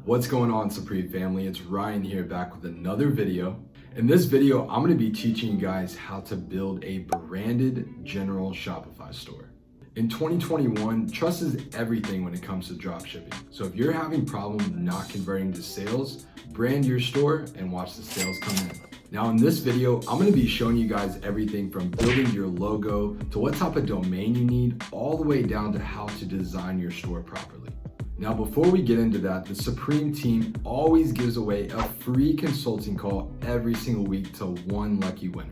What's going on, Supreme family? It's Ryan here, back with another video. In this video, I'm going to be teaching you guys how to build a branded general Shopify store. In 2021, trust is everything when it comes to dropshipping. So if you're having problems not converting to sales, brand your store and watch the sales come in. Now in this video, I'm going to be showing you guys everything from building your logo to what type of domain you need, all the way down to how to design your store properly. Now, before we get into that, the Supreme team always gives away a free consulting call every single week to one lucky winner.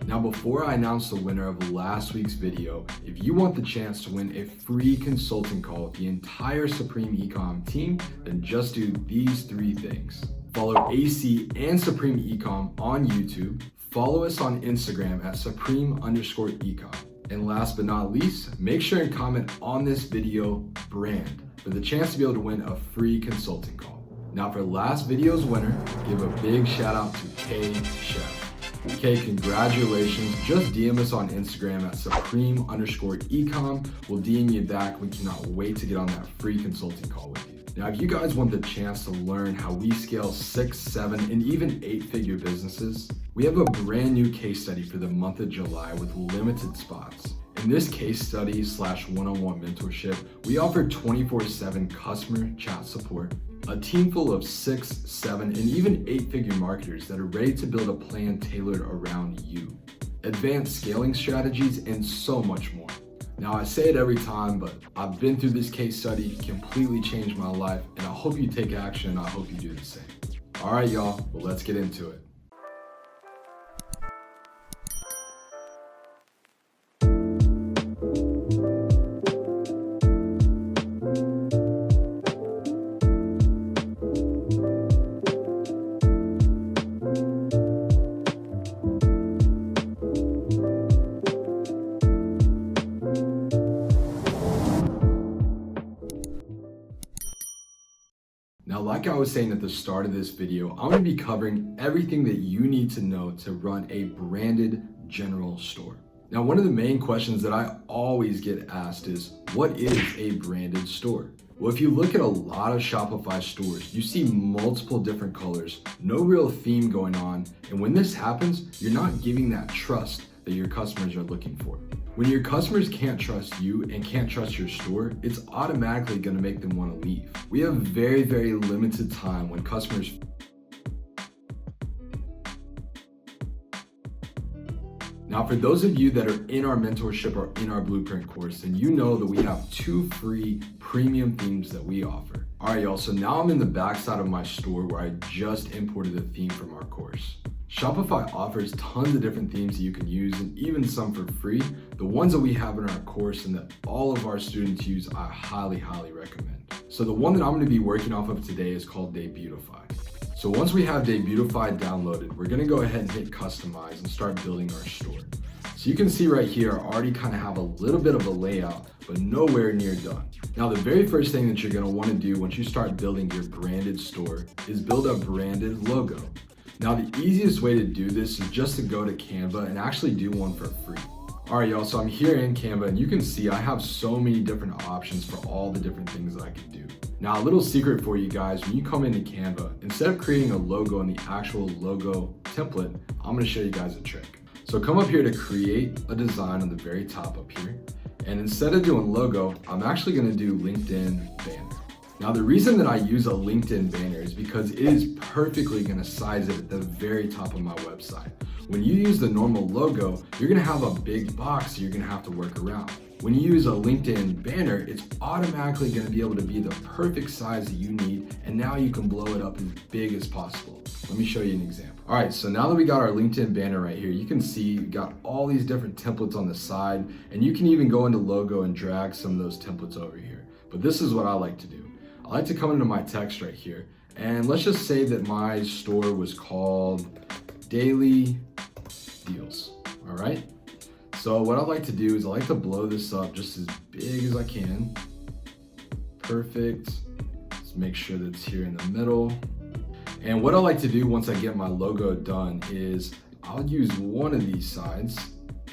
Now, before I announce the winner of last week's video, if you want the chance to win a free consulting call with the entire Supreme Ecom team, then just do these three things. Follow AC and Supreme Ecom on YouTube. Follow us on Instagram at Supreme_Ecom. And last but not least, make sure and comment on this video, brand, for the chance to be able to win a free consulting call. Now for last video's winner, give a big shout out to Kay Chef. Kay, congratulations. Just DM us on Instagram at Supreme_Ecom. We'll DM you back. We cannot wait to get on that free consulting call with you. Now, if you guys want the chance to learn how we scale 6, 7, and even 8-figure businesses, we have a brand new case study for the month of July with limited spots. In this case study / one-on-one mentorship, we offer 24/7 customer chat support, a team full of 6, 7, and even 8-figure marketers that are ready to build a plan tailored around you, advanced scaling strategies, and so much more. Now, I say it every time, but I've been through this case study, completely changed my life, and I hope you take action, and I hope you do the same. All right, y'all, well, let's get into it. Now, like I was saying at the start of this video, I'm going to be covering everything that you need to know to run a branded general store. Now, one of the main questions that I always get asked is, what is a branded store? Well, if you look at a lot of Shopify stores, you see multiple different colors, no real theme going on. And when this happens, you're not giving that trust that your customers are looking for. When your customers can't trust you and can't trust your store, it's automatically going to make them want to leave. We have very, very limited time when customers. Now, for those of you that are in our mentorship or in our blueprint course, then you know that we have 2 free premium themes that we offer. All right, y'all, so now I'm in the backside of my store where I just imported a theme from our course. Shopify offers tons of different themes that you can use, and even some for free. The ones that we have in our course and that all of our students use, I highly, highly recommend. So the one that I'm going to be working off of today is called Debutify. So once we have Debutify downloaded, we're going to go ahead and hit customize and start building our store. So you can see right here, I already kind of have a little bit of a layout, but nowhere near done. Now, the very first thing that you're going to want to do once you start building your branded store is build a branded logo. Now, the easiest way to do this is just to go to Canva and actually do one for free. All right, y'all, so I'm here in Canva and you can see I have so many different options for all the different things that I can do. Now, a little secret for you guys, when you come into Canva, instead of creating a logo in the actual logo template, I'm gonna show you guys a trick. So come up here to create a design on the very top up here. And instead of doing logo, I'm actually gonna do LinkedIn banner. Now, the reason that I use a LinkedIn banner is because it is perfectly gonna size it at the very top of my website. When you use the normal logo, you're gonna have a big box you're gonna have to work around. When you use a LinkedIn banner, it's automatically gonna be able to be the perfect size that you need, and now you can blow it up as big as possible. Let me show you an example. All right, so now that we got our LinkedIn banner right here, you can see we got all these different templates on the side, and you can even go into logo and drag some of those templates over here. But this is what I like to do. I like to come into my text right here, and let's just say that my store was called Daily Deals, all right? So what I like to do is I like to blow this up just as big as I can. Perfect. Let's make sure that it's here in the middle. And what I like to do once I get my logo done is I'll use one of these sides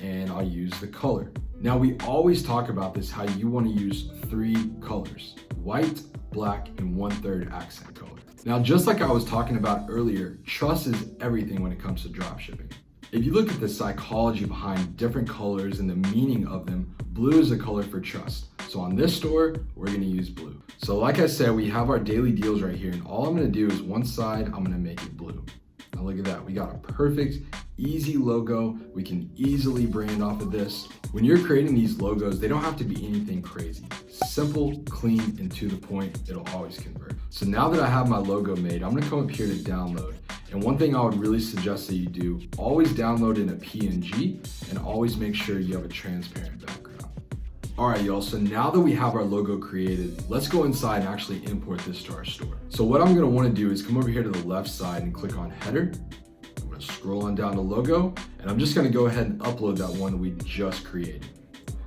and I'll use the color. Now, we always talk about this, how you want to use 3 colors: white, black, and 1/3 accent color. Now, just like I was talking about earlier, trust is everything when it comes to dropshipping. If you look at the psychology behind different colors and the meaning of them, blue is a color for trust. So on this store, we're gonna use blue. So like I said, we have our daily deals right here, and all I'm gonna do is one side, I'm gonna make it blue. Now look at that, we got a perfect, easy logo. We can easily brand off of this. When you're creating these logos, they don't have to be anything crazy. Simple, clean, and to the point, it'll always convert. So now that I have my logo made, I'm gonna come up here to download. And one thing I would really suggest that you do, always download in a PNG and always make sure you have a transparent background. All right, y'all, so now that we have our logo created, let's go inside and actually import this to our store. So what I'm gonna wanna do is come over here to the left side and click on header. I'm gonna scroll on down to logo, and I'm just gonna go ahead and upload that one that we just created.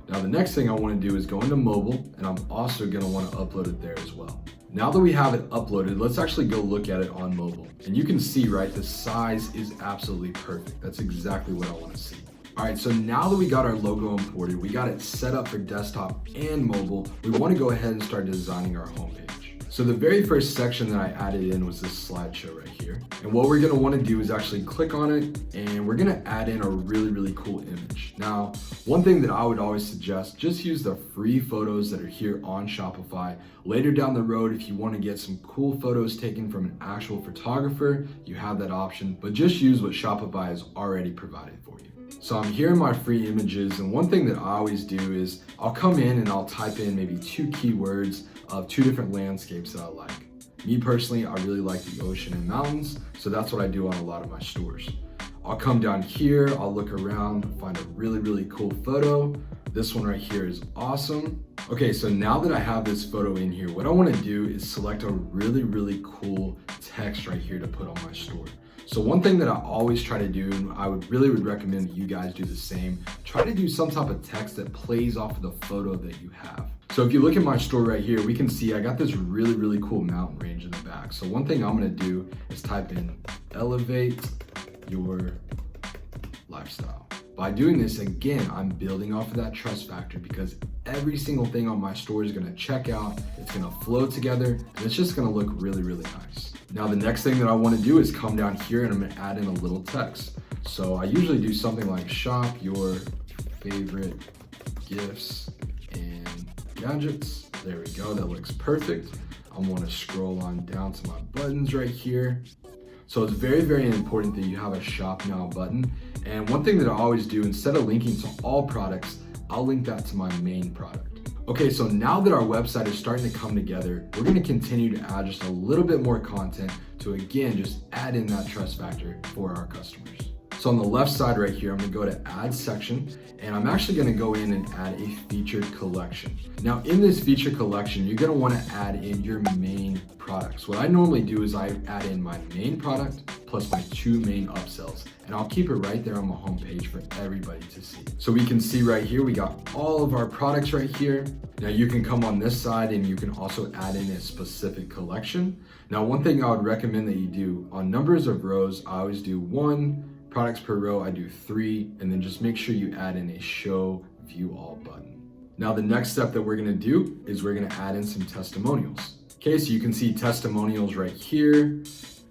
Now the next thing I wanna do is go into mobile, and I'm also gonna wanna upload it there as well. Now that we have it uploaded, let's actually go look at it on mobile. And you can see, right, the size is absolutely perfect. That's exactly what I wanna see. All right, so now that we got our logo imported, we got it set up for desktop and mobile, we wanna go ahead and start designing our homepage. So the very first section that I added in was this slideshow right here. And what we're gonna wanna do is actually click on it, and we're gonna add in a really cool image. Now, one thing that I would always suggest, just use the free photos that are here on Shopify. Later down the road, if you wanna get some cool photos taken from an actual photographer, you have that option, but just use what Shopify has already provided for you. So I'm here in my free images, and one thing that I always do is I'll come in and I'll type in maybe 2 keywords of 2 different landscapes that I like. Me personally, I really like the ocean and mountains, so that's what I do on a lot of my stores. I'll come down here, I'll look around, find a really cool photo. This one right here is awesome. Okay, so now that I have this photo in here, what I wanna do is select a really cool text right here to put on my store. So one thing that I always try to do, and I would recommend that you guys do the same, try to do some type of text that plays off of the photo that you have. So if you look at my store right here, we can see I got this really cool mountain range in the back. So one thing I'm gonna do is type in elevate your lifestyle. By doing this, again, I'm building off of that trust factor because every single thing on my store is gonna check out, it's gonna flow together, and it's just gonna look really nice. Now the next thing that I wanna do is come down here and I'm gonna add in a little text. So I usually do something like shop your favorite gifts and gadgets. There we go, that looks perfect. I'm gonna scroll on down to my buttons right here. So it's very important that you have a shop now button. And one thing that I always do, instead of linking to all products, I'll link that to my main product. Okay, so now that our website is starting to come together, we're gonna continue to add just a little bit more content to, again, just add in that trust factor for our customers. So on the left side right here, I'm gonna go to add section, and I'm actually gonna go in and add a featured collection. Now in this featured collection, you're gonna wanna add in your main products. What I normally do is I add in my main product plus my 2 main upsells, and I'll keep it right there on my homepage for everybody to see. So we can see right here, we got all of our products right here. Now you can come on this side and you can also add in a specific collection. Now one thing I would recommend that you do, on numbers of rows, I always do 1, products per row, I do 3, and then just make sure you add in a show view all button. Now the next step that we're gonna do is we're gonna add in some testimonials. Okay, so you can see testimonials right here.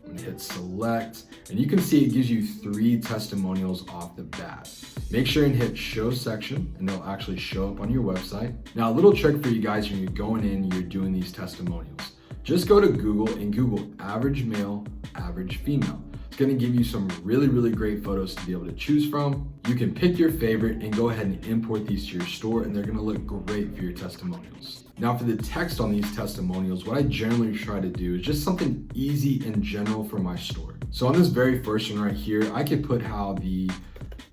I'm gonna hit select, and you can see it gives you 3 testimonials off the bat. Make sure and hit show section, and they'll actually show up on your website. Now a little trick for you guys when you're going in and you're doing these testimonials. Just go to Google and Google average male, average female. It's gonna give you some really great photos to be able to choose from. You can pick your favorite and go ahead and import these to your store, and they're gonna look great for your testimonials. Now for the text on these testimonials, what I generally try to do is just something easy and general for my store. So on this very first one right here, I could put how the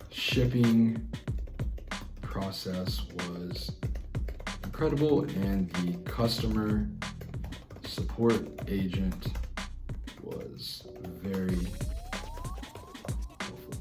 shipping process was incredible and the customer support agent was very helpful.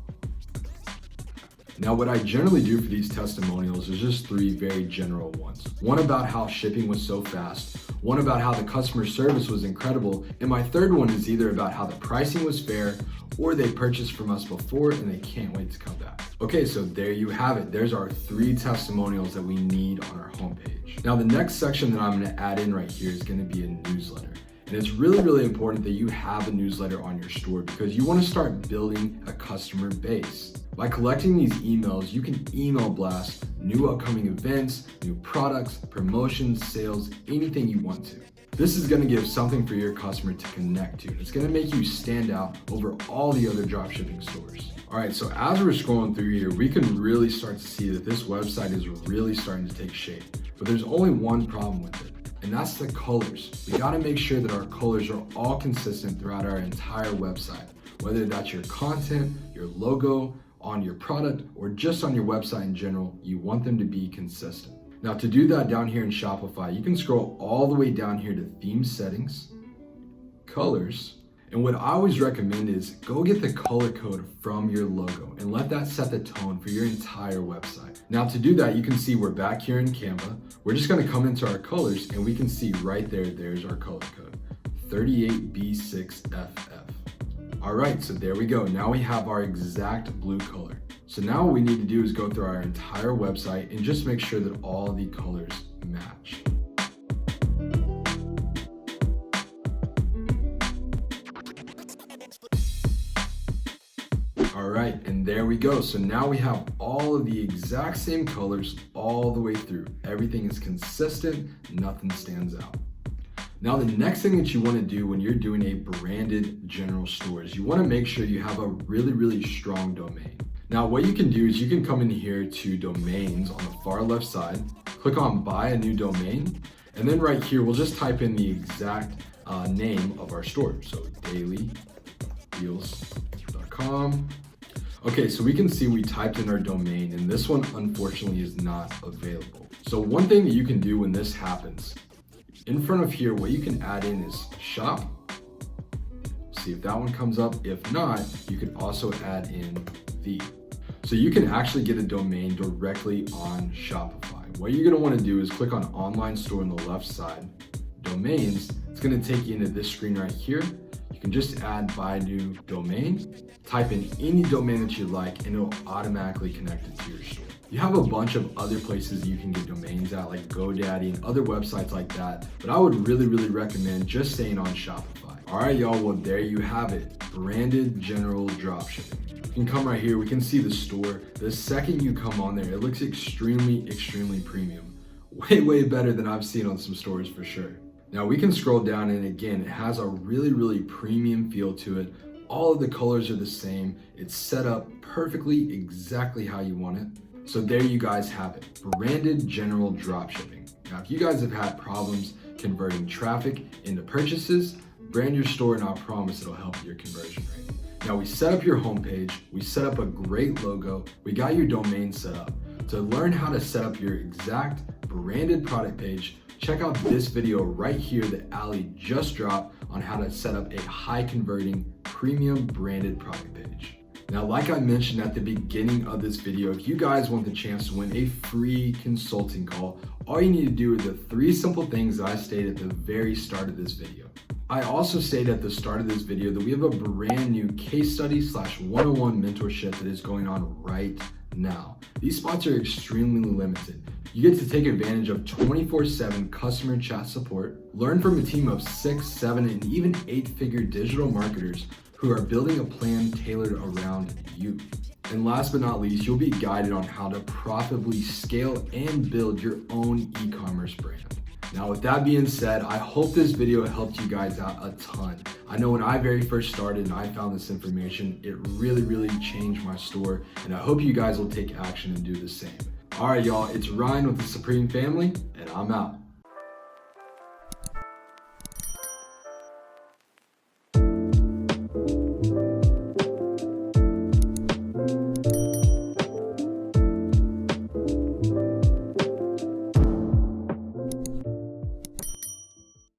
Now what I generally do for these testimonials is just 3 very general ones. One about how shipping was so fast, one about how the customer service was incredible, and my third one is either about how the pricing was fair or they purchased from us before and they can't wait to come back. Okay, so there you have it. There's our 3 testimonials that we need on our homepage. Now the next section that I'm gonna add in right here is gonna be a newsletter. And it's really, really important that you have a newsletter on your store because you wanna start building a customer base. By collecting these emails, you can email blast new upcoming events, new products, promotions, sales, anything you want to. This is gonna give something for your customer to connect to. It's gonna make you stand out over all the other dropshipping stores. All right, so as we're scrolling through here, we can really start to see that this website is really starting to take shape. But there's only one problem with it, and that's the colors. We gotta make sure that our colors are all consistent throughout our entire website, whether that's your content, your logo, on your product, or just on your website in general, you want them to be consistent. Now to do that down here in Shopify, you can scroll all the way down here to theme settings, colors, and what I always recommend is go get the color code from your logo and let that set the tone for your entire website. Now to do that, you can see we're back here in Canva. We're just gonna come into our colors and we can see right there, there's our color code, 38B6FF. All right, so there we go. Now we have our exact blue color. So now what we need to do is go through our entire website and just make sure that all the colors match. All right, and there we go. So now we have all of the exact same colors all the way through. Everything is consistent, nothing stands out. Now, the next thing that you want to do when you're doing a branded general store is you want to make sure you have a really, really strong domain. Now, what you can do is you can come in here to domains on the far left side, click on buy a new domain, and then right here, we'll just type in the exact name of our store. So dailydeals.com. Okay, so we can see we typed in our domain and this one unfortunately is not available. So one thing that you can do when this happens, in front of here, what you can add in is shop. See if that one comes up. If not, you can also add in the. So you can actually get a domain directly on Shopify. What you're gonna wanna do is click on online store on the left side, domains. It's gonna take you into this screen right here. You can just add buy new domain, type in any domain that you like, and it'll automatically connect it to your store. You have a bunch of other places you can get domains at, like GoDaddy and other websites like that, but I would really, really recommend just staying on Shopify. All right, y'all, well, there you have it, branded general dropshipping. You can come right here, we can see the store. The second you come on there, it looks extremely, extremely premium. Way, way better than I've seen on some stores for sure. Now we can scroll down and again, it has a really, really premium feel to it. All of the colors are the same. It's set up perfectly, exactly how you want it. So there you guys have it, branded general dropshipping. Now, if you guys have had problems converting traffic into purchases, brand your store and I promise it'll help your conversion rate. Now we set up your homepage, we set up a great logo, we got your domain set up. To learn how to set up your exact branded product page, check out this video right here that Ali just dropped on how to set up a high converting premium branded product page. Now, like I mentioned at the beginning of this video, if you guys want the chance to win a free consulting call, all you need to do are the 3 simple things that I stated at the very start of this video. I also stated at the start of this video that we have a brand new case study / 101 mentorship that is going on right now. These spots are extremely limited. You get to take advantage of 24/7 customer chat support, learn from a team of 6, 7, and even 8-figure digital marketers who are building a plan tailored around you. And last but not least, you'll be guided on how to profitably scale and build your own e-commerce brand. Now, with that being said, I hope this video helped you guys out a ton. I know when I very first started and I found this information, it really, really changed my store, and I hope you guys will take action and do the same. All right, y'all, it's Ryan with the Supreme Family, and I'm out.